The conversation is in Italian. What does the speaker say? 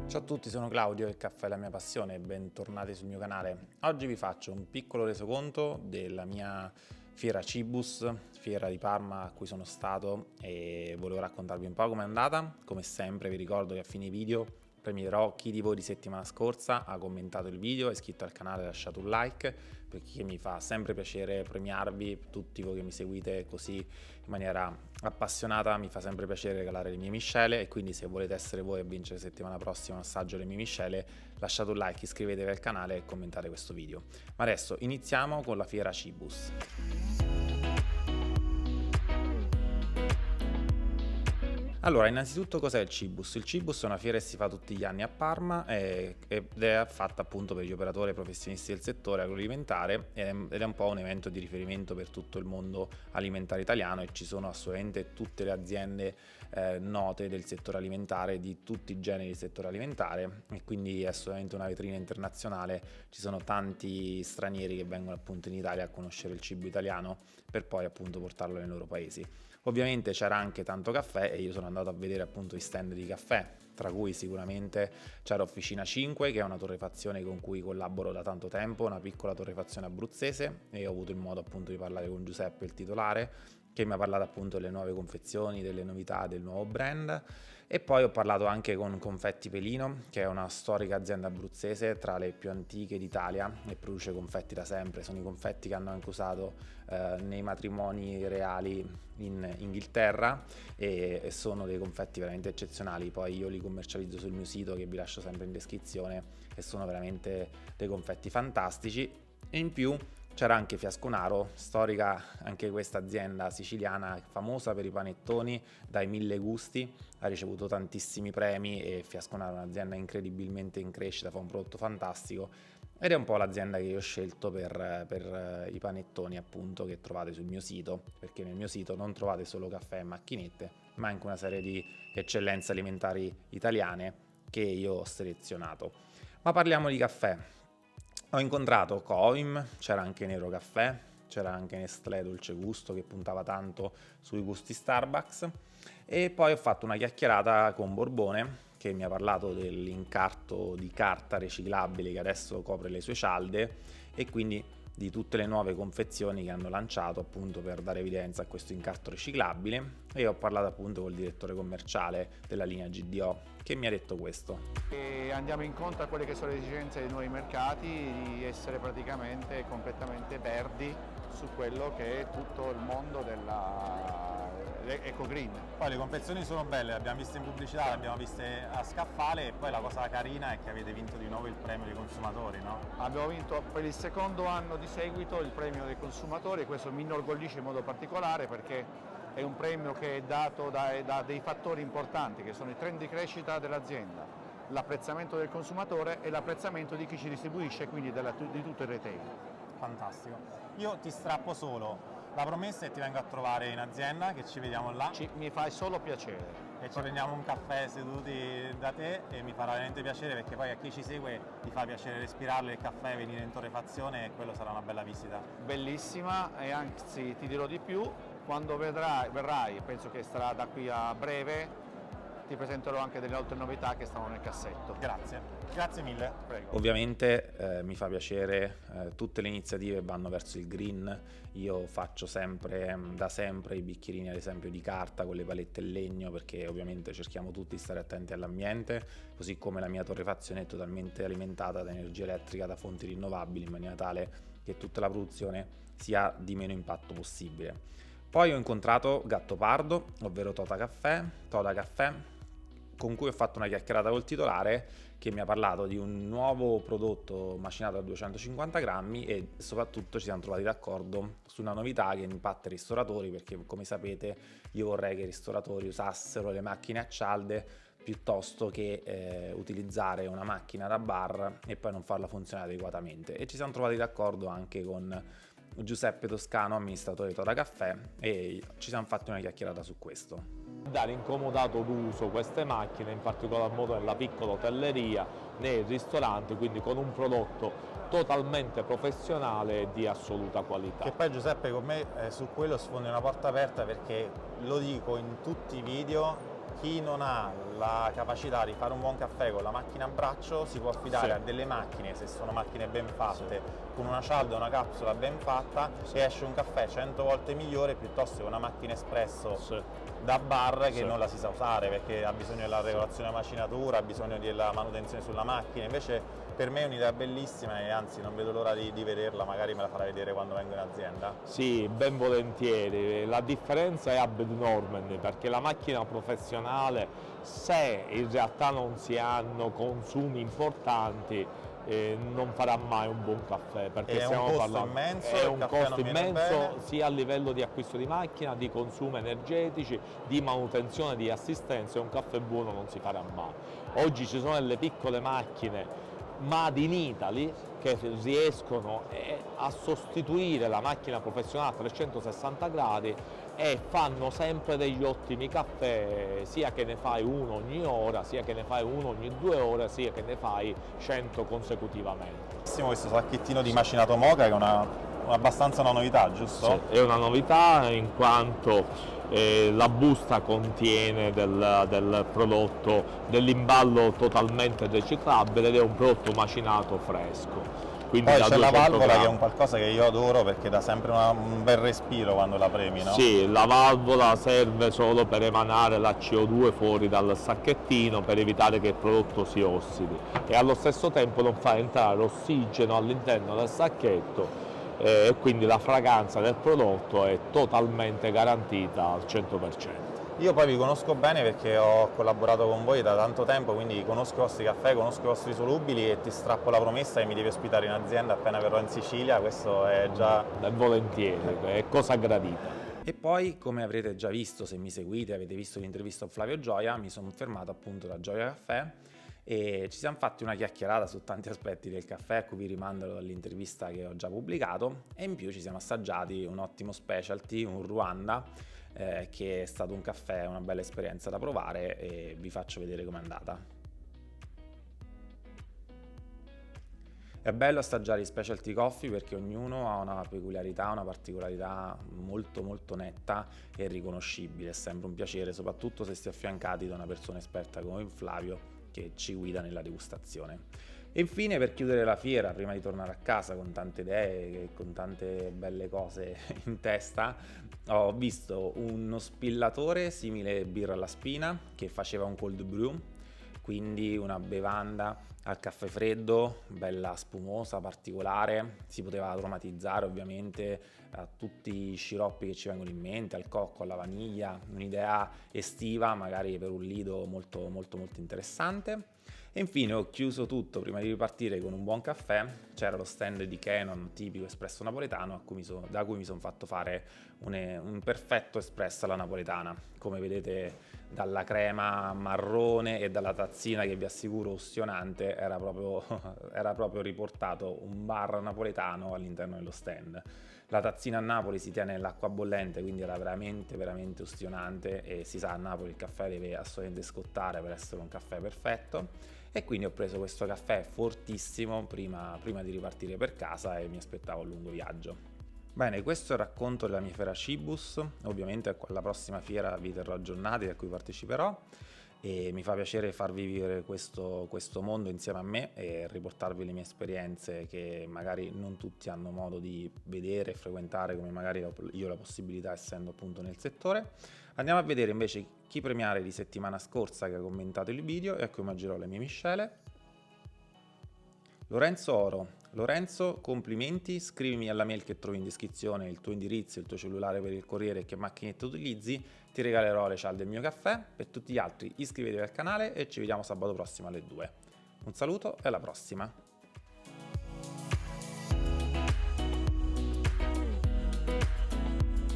Ciao a tutti, sono Claudio, il caffè è la mia passione e bentornati sul mio canale. Oggi vi faccio un piccolo resoconto della mia fiera Cibus, fiera di Parma a cui sono stato, e volevo raccontarvi un po' com'è andata. Come sempre vi ricordo che a fine video premierò chi di voi di settimana scorsa ha commentato il video, è iscritto al canale e lasciato un like, perché mi fa sempre piacere premiarvi, tutti voi che mi seguite così in maniera appassionata, mi fa sempre piacere regalare le mie miscele, e quindi se volete essere voi a vincere settimana prossima un assaggio delle mie miscele, lasciate un like, iscrivetevi al canale e commentate questo video. Ma adesso iniziamo con la fiera Cibus. Allora, innanzitutto cos'è il Cibus? Il Cibus è una fiera che si fa tutti gli anni a Parma ed è fatta appunto per gli operatori e professionisti del settore agroalimentare ed è un po' un evento di riferimento per tutto il mondo alimentare italiano, e ci sono assolutamente tutte le aziende note del settore alimentare, di tutti i generi del settore alimentare, e quindi è assolutamente una vetrina internazionale. Ci sono tanti stranieri che vengono appunto in Italia a conoscere il cibo italiano per poi appunto portarlo nei loro paesi. Ovviamente c'era anche tanto caffè e io sono andato a vedere appunto i stand di caffè, tra cui sicuramente c'era Officina 5, che è una torrefazione con cui collaboro da tanto tempo, una piccola torrefazione abruzzese, e ho avuto il modo appunto di parlare con Giuseppe, il titolare, che mi ha parlato appunto delle nuove confezioni, delle novità del nuovo brand. E poi ho parlato anche con Confetti Pelino, che è una storica azienda abruzzese tra le più antiche d'Italia e produce confetti da sempre. Sono i confetti che hanno anche usato nei matrimoni reali in Inghilterra, e sono dei confetti veramente eccezionali. Poi io li commercializzo sul mio sito, che vi lascio sempre in descrizione, e sono veramente dei confetti fantastici. E in più c'era anche Fiasconaro, storica anche questa azienda siciliana, famosa per i panettoni dai 1000 gusti, ha ricevuto tantissimi premi, e Fiasconaro è un'azienda incredibilmente in crescita, fa un prodotto fantastico, ed è un po' l'azienda che io ho scelto per i panettoni appunto che trovate sul mio sito, perché nel mio sito non trovate solo caffè e macchinette, ma anche una serie di eccellenze alimentari italiane che io ho selezionato. Ma parliamo di caffè. Ho incontrato Coim, c'era anche Nero Caffè, c'era anche Nestlé Dolce Gusto che puntava tanto sui gusti Starbucks, e poi ho fatto una chiacchierata con Borbone, che mi ha parlato dell'incarto di carta riciclabile che adesso copre le sue cialde, e quindi di tutte le nuove confezioni che hanno lanciato appunto per dare evidenza a questo incarto riciclabile. E ho parlato appunto col direttore commerciale della linea GDO, che mi ha detto questo. E andiamo incontro a quelle che sono le esigenze dei nuovi mercati, di essere praticamente completamente verdi su quello che è tutto il mondo dell'eco green. Poi le confezioni sono belle, le abbiamo viste in pubblicità, le abbiamo viste a scaffale, e poi la cosa carina è che avete vinto di nuovo il premio dei consumatori, no? Abbiamo vinto per il secondo anno di seguito il premio dei consumatori, e questo mi inorgoglisce in modo particolare, perché è un premio che è dato da dei fattori importanti, che sono i trend di crescita dell'azienda, l'apprezzamento del consumatore e l'apprezzamento di chi ci distribuisce, quindi di tutto il retail. Fantastico. Io ti strappo solo la promessa e ti vengo a trovare in azienda, che ci vediamo là Mi fa solo piacere. e ci prendiamo un caffè seduti da te, e mi farà veramente piacere, perché poi a chi ci segue ti fa piacere respirarlo il caffè, venire in torrefazione, e quello sarà una bella visita. Bellissima, e anzi ti dirò di più, quando verrai, penso che sarà da qui a breve, ti presenterò anche delle altre novità che stanno nel cassetto. Grazie mille. Prego. Ovviamente mi fa piacere, tutte le iniziative vanno verso il green. Io faccio da sempre i bicchierini ad esempio di carta con le palette in legno, perché ovviamente cerchiamo tutti di stare attenti all'ambiente, così come la mia torrefazione è totalmente alimentata da energia elettrica da fonti rinnovabili, in maniera tale che tutta la produzione sia di meno impatto possibile. Poi ho incontrato Gattopardo, ovvero Toda Caffè, con cui ho fatto una chiacchierata col titolare, che mi ha parlato di un nuovo prodotto macinato a 250 grammi, e soprattutto ci siamo trovati d'accordo su una novità che impatta i ristoratori, perché come sapete io vorrei che i ristoratori usassero le macchine a cialde piuttosto che utilizzare una macchina da bar e poi non farla funzionare adeguatamente. E ci siamo trovati d'accordo anche con Giuseppe Toscano, amministratore di Toda Caffè, e ci siamo fatti una chiacchierata su questo. Dare incomodato d'uso queste macchine, in particolar modo nella piccola hotelleria, nei ristoranti, quindi con un prodotto totalmente professionale e di assoluta qualità. Che poi Giuseppe con me su quello sfondi una porta aperta, perché lo dico in tutti i video, chi non ha la capacità di fare un buon caffè con la macchina a braccio si può affidare a delle macchine, se sono macchine ben fatte, con una cialda e una capsula ben fatta, e esce un caffè 100 volte migliore piuttosto che una macchina espresso da bar che non la si sa usare, perché ha bisogno della regolazione della macinatura, ha bisogno della manutenzione sulla macchina. Invece per me è un'idea bellissima e anzi non vedo l'ora di vederla, magari me la farai vedere quando vengo in azienda. Sì, ben volentieri. La differenza è ab normen, perché la macchina professionale, se in realtà non si hanno consumi importanti, non farà mai un buon caffè, perché È un costo immenso, è il un caffè costo non viene immenso bene. sia a livello di acquisto di macchina, di consumo energetici, di manutenzione, di assistenza, e un caffè buono non si farà mai. Oggi ci sono delle piccole macchine Made in Italy che riescono a sostituire la macchina professionale a 360 gradi e fanno sempre degli ottimi caffè, sia che ne fai uno ogni ora, sia che ne fai uno ogni 2 ore, sia che ne fai 100 consecutivamente. Questo sacchettino di macinato moka che è abbastanza una novità, giusto? Sì, è una novità in quanto la busta contiene del prodotto, dell'imballo totalmente riciclabile ed è un prodotto macinato fresco. Quindi Poi da c'è la 200 valvola che è grammi. un qualcosa che io adoro perché dà sempre un bel respiro quando la premi, no? Sì, la valvola serve solo per emanare la CO2 fuori dal sacchettino per evitare che il prodotto si ossidi e allo stesso tempo non fa entrare ossigeno all'interno del sacchetto e quindi la fragranza del prodotto è totalmente garantita al 100%. Io poi vi conosco bene perché ho collaborato con voi da tanto tempo, quindi conosco i vostri caffè, conosco i vostri solubili e ti strappo la promessa che mi devi ospitare in azienda appena verrò in Sicilia, questo è già... Volentieri, è cosa gradita. E poi, come avrete già visto, se mi seguite, avete visto l'intervista a Flavio Gioia, mi sono fermato appunto da Gioia Caffè e ci siamo fatti una chiacchierata su tanti aspetti del caffè, a cui vi rimando dall'intervista che ho già pubblicato, e in più ci siamo assaggiati un ottimo specialty, un Ruanda, che è stato un caffè, una bella esperienza da provare, e vi faccio vedere com'è andata. È bello assaggiare i specialty coffee perché ognuno ha una peculiarità, una particolarità molto molto netta e riconoscibile. È sempre un piacere, soprattutto se si è affiancati da una persona esperta come Flavio che ci guida nella degustazione. E infine, per chiudere la fiera, prima di tornare a casa con tante idee e con tante belle cose in testa, ho visto uno spillatore simile birra alla spina che faceva un cold brew, quindi una bevanda al caffè freddo, bella spumosa, particolare. Si poteva aromatizzare ovviamente a tutti i sciroppi che ci vengono in mente, al cocco, alla vaniglia, un'idea estiva magari per un lido molto molto molto interessante. E infine ho chiuso tutto prima di ripartire con un buon caffè. C'era lo stand di Canon tipico espresso napoletano da cui mi sono fatto fare un perfetto espresso alla napoletana, come vedete dalla crema marrone e dalla tazzina che vi assicuro ustionante. Era proprio riportato un bar napoletano all'interno dello stand. La tazzina a Napoli si tiene nell'acqua bollente, quindi era veramente veramente ustionante, e si sa, a Napoli il caffè deve assolutamente scottare per essere un caffè perfetto. E quindi ho preso questo caffè fortissimo prima di ripartire per casa e mi aspettavo un lungo viaggio. Bene, questo è il racconto della mia fiera Cibus. Ovviamente alla prossima fiera vi terrò aggiornati, a cui parteciperò, e mi fa piacere farvi vivere questo mondo insieme a me e riportarvi le mie esperienze che magari non tutti hanno modo di vedere e frequentare come magari io ho la possibilità, essendo appunto nel settore. Andiamo a vedere invece chi premiare di settimana scorsa che ha commentato il video e a cui omaggerò le mie miscele. Lorenzo Oro. Lorenzo, complimenti, scrivimi alla mail che trovi in descrizione il tuo indirizzo, il tuo cellulare per il corriere e che macchinetta utilizzi, ti regalerò le cialde del mio caffè. Per tutti gli altri iscrivetevi al canale e ci vediamo sabato prossimo alle 2. Un saluto e alla prossima!